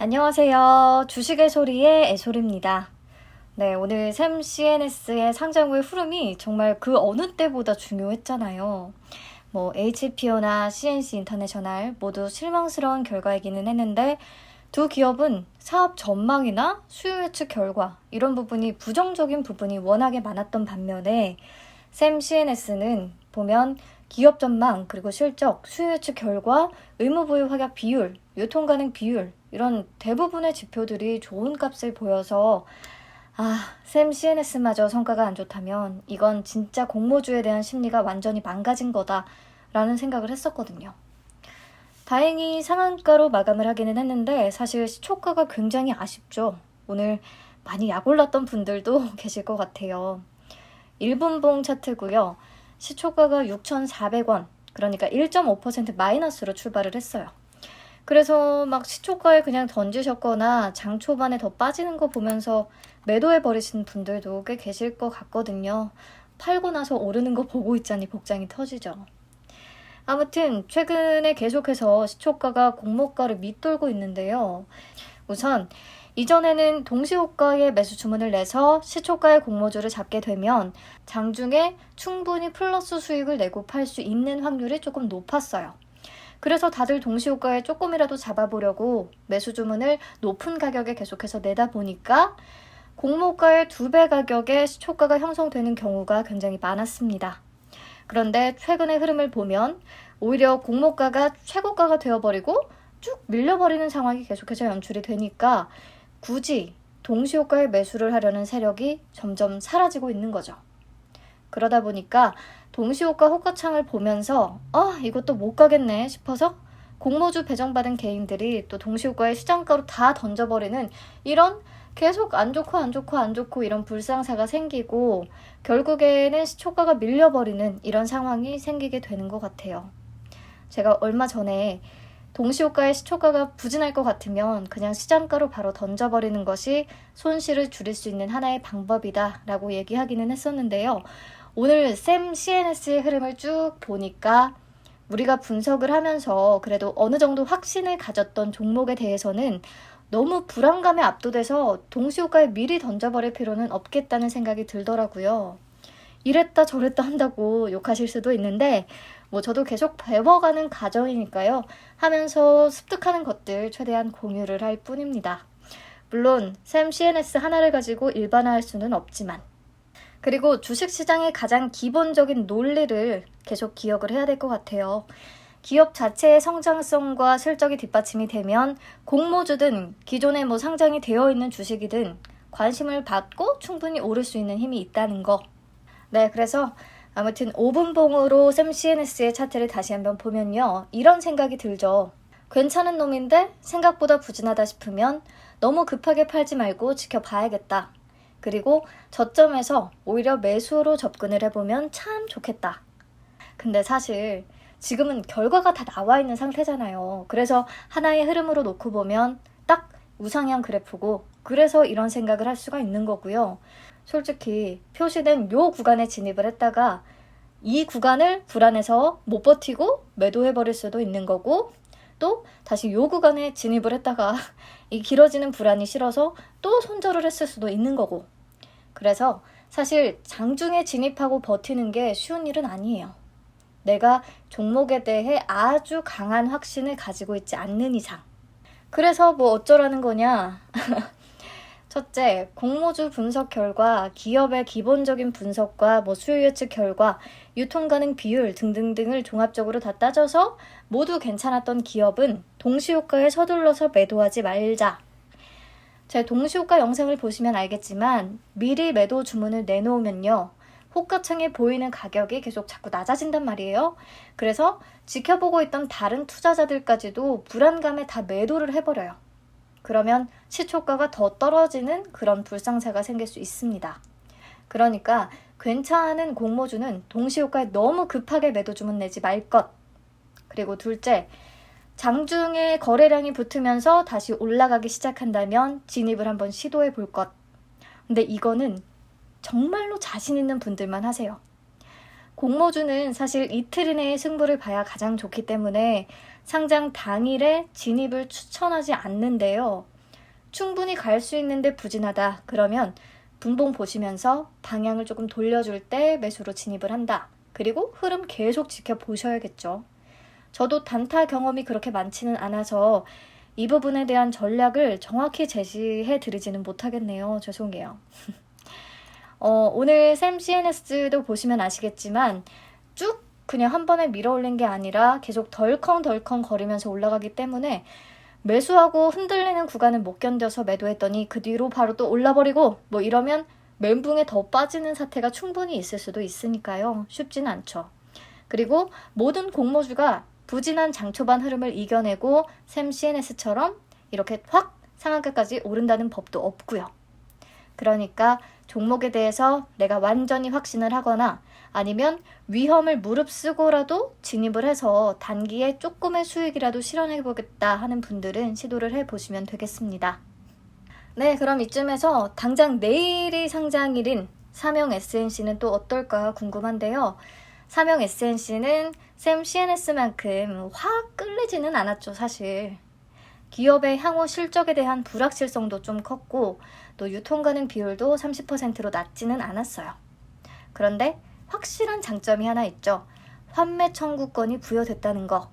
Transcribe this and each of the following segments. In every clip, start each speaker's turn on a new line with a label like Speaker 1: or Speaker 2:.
Speaker 1: 안녕하세요. 주식의 소리의 애소리입니다. 네, 오늘 샘 CNS의 상장 후의 흐름이 정말 그 어느 때보다 중요했잖아요. HPO나 CNC 인터내셔널 모두 실망스러운 결과이기는 했는데 두 기업은 사업 전망이나 수요 예측 결과 이런 부분이 부정적인 부분이 워낙에 많았던 반면에 샘 CNS는 보면 기업 전망, 그리고 실적, 수요 예측 결과, 의무부의 확약 비율, 유통 가능 비율 이런 대부분의 지표들이 좋은 값을 보여서 샘 CNS마저 성과가 안 좋다면 이건 진짜 공모주에 대한 심리가 완전히 망가진 거다라는 생각을 했었거든요. 다행히 상한가로 마감을 하기는 했는데 사실 시초가가 굉장히 아쉽죠. 오늘 많이 약올랐던 분들도 계실 것 같아요. 1분봉 차트고요. 시초가가 6,400원, 그러니까 1.5% 마이너스로 출발을 했어요. 그래서 막 시초가에 그냥 던지셨거나 장 초반에 더 빠지는 거 보면서 매도해버리신 분들도 꽤 계실 것 같거든요. 팔고 나서 오르는 거 보고 있자니 복장이 터지죠. 아무튼 최근에 계속해서 시초가가 공모가를 밑돌고 있는데요. 우선 이전에는 동시호가의 매수 주문을 내서 시초가의 공모주를 잡게 되면 장중에 충분히 플러스 수익을 내고 팔 수 있는 확률이 조금 높았어요. 그래서 다들 동시호가에 조금이라도 잡아보려고 매수 주문을 높은 가격에 계속해서 내다 보니까 공모가의 2배 가격에 시초가가 형성되는 경우가 굉장히 많았습니다. 그런데 최근의 흐름을 보면 오히려 공모가가 최고가가 되어버리고 쭉 밀려버리는 상황이 계속해서 연출이 되니까 굳이 동시호가에 매수를 하려는 세력이 점점 사라지고 있는 거죠. 그러다 보니까 동시호가 호가창을 보면서 이것도 못 가겠네 싶어서 공모주 배정받은 개인들이 또 동시호가의 시장가로 다 던져버리는 이런 계속 안 좋고 이런 불상사가 생기고 결국에는 시초가가 밀려버리는 이런 상황이 생기게 되는 것 같아요. 제가 얼마 전에 동시호가의 시초가가 부진할 것 같으면 그냥 시장가로 바로 던져버리는 것이 손실을 줄일 수 있는 하나의 방법이다 라고 얘기하기는 했었는데요. 오늘 샘 CNS의 흐름을 쭉 보니까 우리가 분석을 하면서 그래도 어느 정도 확신을 가졌던 종목에 대해서는 너무 불안감에 압도돼서 동시호가에 미리 던져버릴 필요는 없겠다는 생각이 들더라고요. 이랬다 저랬다 한다고 욕하실 수도 있는데 저도 계속 배워가는 과정이니까요. 하면서 습득하는 것들 최대한 공유를 할 뿐입니다. 물론 샘 CNS 하나를 가지고 일반화할 수는 없지만 그리고 주식시장의 가장 기본적인 논리를 계속 기억을 해야 될 것 같아요. 기업 자체의 성장성과 실적이 뒷받침이 되면 공모주든 기존에 상장이 되어 있는 주식이든 관심을 받고 충분히 오를 수 있는 힘이 있다는 거. 네, 그래서 아무튼 5분봉으로 샘 CNS의 차트를 다시 한번 보면요. 이런 생각이 들죠. 괜찮은 놈인데 생각보다 부진하다 싶으면 너무 급하게 팔지 말고 지켜봐야겠다. 그리고 저점에서 오히려 매수로 접근을 해보면 참 좋겠다. 근데 사실 지금은 결과가 다 나와 있는 상태잖아요. 그래서 하나의 흐름으로 놓고 보면 딱 우상향 그래프고 그래서 이런 생각을 할 수가 있는 거고요. 솔직히 표시된 요 구간에 진입을 했다가 이 구간을 불안해서 못 버티고 매도해버릴 수도 있는 거고 또 다시 요 구간에 진입을 했다가 이 길어지는 불안이 싫어서 또 손절을 했을 수도 있는 거고 그래서 사실 장중에 진입하고 버티는 게 쉬운 일은 아니에요. 내가 종목에 대해 아주 강한 확신을 가지고 있지 않는 이상. 그래서 어쩌라는 거냐? 첫째, 공모주 분석 결과, 기업의 기본적인 분석과 수요 예측 결과, 유통 가능 비율 등등등을 종합적으로 다 따져서 모두 괜찮았던 기업은 동시호가에 서둘러서 매도하지 말자. 제 동시호가 영상을 보시면 알겠지만 미리 매도 주문을 내놓으면요. 호가창에 보이는 가격이 계속 자꾸 낮아진단 말이에요. 그래서 지켜보고 있던 다른 투자자들까지도 불안감에 다 매도를 해버려요. 그러면 시초가가 더 떨어지는 그런 불상사가 생길 수 있습니다. 그러니까 괜찮은 공모주는 동시호가에 너무 급하게 매도 주문 내지 말 것. 그리고 둘째, 장중에 거래량이 붙으면서 다시 올라가기 시작한다면 진입을 한번 시도해 볼 것. 근데 이거는 정말로 자신 있는 분들만 하세요. 공모주는 사실 이틀 이내에 승부를 봐야 가장 좋기 때문에 상장 당일에 진입을 추천하지 않는데요. 충분히 갈 수 있는데 부진하다. 그러면 분봉 보시면서 방향을 조금 돌려줄 때 매수로 진입을 한다. 그리고 흐름 계속 지켜보셔야겠죠. 저도 단타 경험이 그렇게 많지는 않아서 이 부분에 대한 전략을 정확히 제시해 드리지는 못하겠네요. 죄송해요. 오늘 샘 CNS도 보시면 아시겠지만 쭉 그냥 한 번에 밀어 올린 게 아니라 계속 덜컹덜컹 거리면서 올라가기 때문에 매수하고 흔들리는 구간을 못 견뎌서 매도했더니 그 뒤로 바로 또 올라버리고 뭐 이러면 멘붕에 더 빠지는 사태가 충분히 있을 수도 있으니까요. 쉽진 않죠. 그리고 모든 공모주가 부진한 장초반 흐름을 이겨내고 샘 CNS처럼 이렇게 확 상한가까지 오른다는 법도 없고요. 그러니까 종목에 대해서 내가 완전히 확신을 하거나 아니면 위험을 무릅쓰고라도 진입을 해서 단기에 조금의 수익이라도 실현해보겠다 하는 분들은 시도를 해보시면 되겠습니다. 네, 그럼 이쯤에서 당장 내일이 상장일인 사명 SNC는 또 어떨까 궁금한데요. 사명 SNC는 샘 CNS만큼 확 끌리지는 않았죠, 사실. 기업의 향후 실적에 대한 불확실성도 좀 컸고 또 유통 가능 비율도 30%로 낮지는 않았어요. 그런데 확실한 장점이 하나 있죠. 환매 청구권이 부여됐다는 거.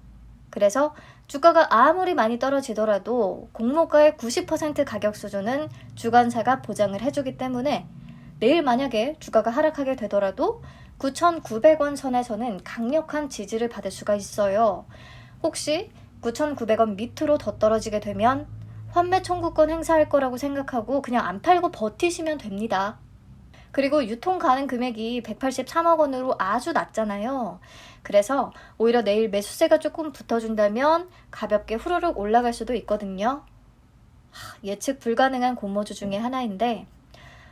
Speaker 1: 그래서 주가가 아무리 많이 떨어지더라도 공모가의 90% 가격 수준은 주관사가 보장을 해주기 때문에 내일 만약에 주가가 하락하게 되더라도 9,900원 선에서는 강력한 지지를 받을 수가 있어요. 혹시 9,900원 밑으로 더 떨어지게 되면 환매 청구권 행사할 거라고 생각하고 그냥 안 팔고 버티시면 됩니다. 그리고 유통 가능 금액이 183억 원으로 아주 낮잖아요. 그래서 오히려 내일 매수세가 조금 붙어준다면 가볍게 후루룩 올라갈 수도 있거든요. 예측 불가능한 공모주 중에 하나인데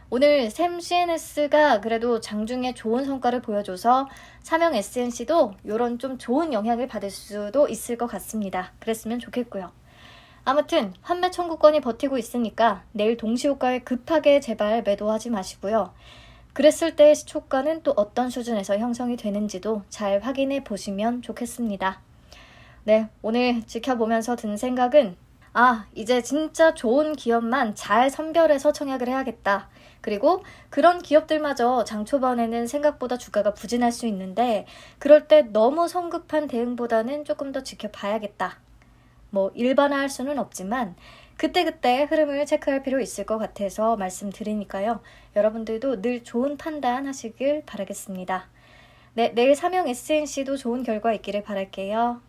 Speaker 1: 오늘 샘 CNS가 그래도 장중에 좋은 성과를 보여줘서 사명 SNC도 이런 좀 좋은 영향을 받을 수도 있을 것 같습니다. 그랬으면 좋겠고요. 아무튼 환매 청구권이 버티고 있으니까 내일 동시호가에 급하게 제발 매도하지 마시고요. 그랬을 때의 시초가는 또 어떤 수준에서 형성이 되는지도 잘 확인해 보시면 좋겠습니다. 네, 오늘 지켜보면서 든 생각은 이제 진짜 좋은 기업만 잘 선별해서 청약을 해야겠다. 그리고 그런 기업들마저 장 초반에는 생각보다 주가가 부진할 수 있는데 그럴 때 너무 성급한 대응보다는 조금 더 지켜봐야겠다. 뭐 일반화할 수는 없지만 그때그때 흐름을 체크할 필요 있을 것 같아서 말씀드리니까요. 여러분들도 늘 좋은 판단 하시길 바라겠습니다. 네, 내일 사명 SNC도 좋은 결과 있기를 바랄게요.